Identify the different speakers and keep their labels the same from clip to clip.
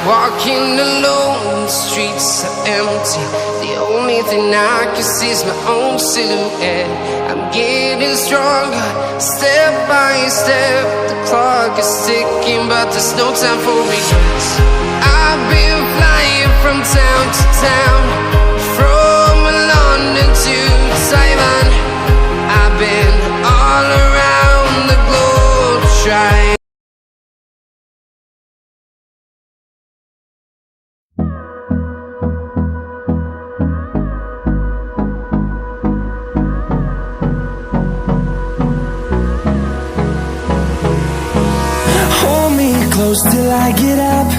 Speaker 1: Walking alone, the streets are empty. The only thing I can see is my own silhouette. I'm getting stronger, step by step. The clock is ticking, but there's no time for regrets. I've been flying from town to town, from London to Taiwan. I've been all around the globe trying.
Speaker 2: Close till I get up.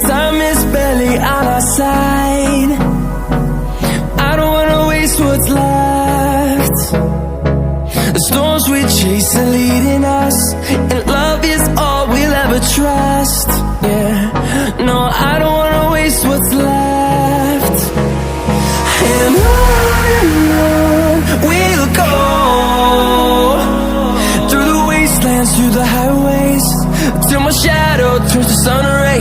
Speaker 2: Time is barely on our side. I don't wanna waste what's left. The storms we chase are leading us, and love is all we'll ever trust. Yeah, no, I don't wanna waste what's left. And on we'll go, through the wastelands, through the highways, till my shadow turns to sun rays.